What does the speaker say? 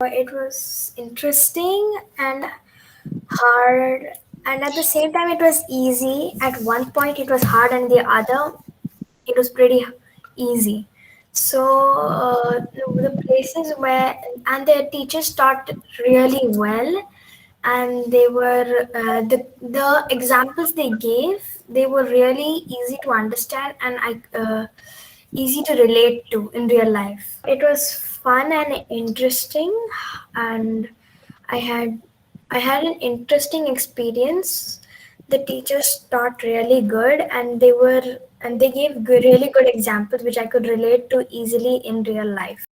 It was interesting and hard, and at the same time, it was easy. At one point, it was hard, and the other, it was pretty easy. So the places where and the teachers taught really well, and they were the examples they gave. They were really easy to understand, and easy to relate to in real life. It was fun and interesting, and I had I had an interesting experience. The teachers taught really good, and they gave really good examples which I could relate to easily in real life.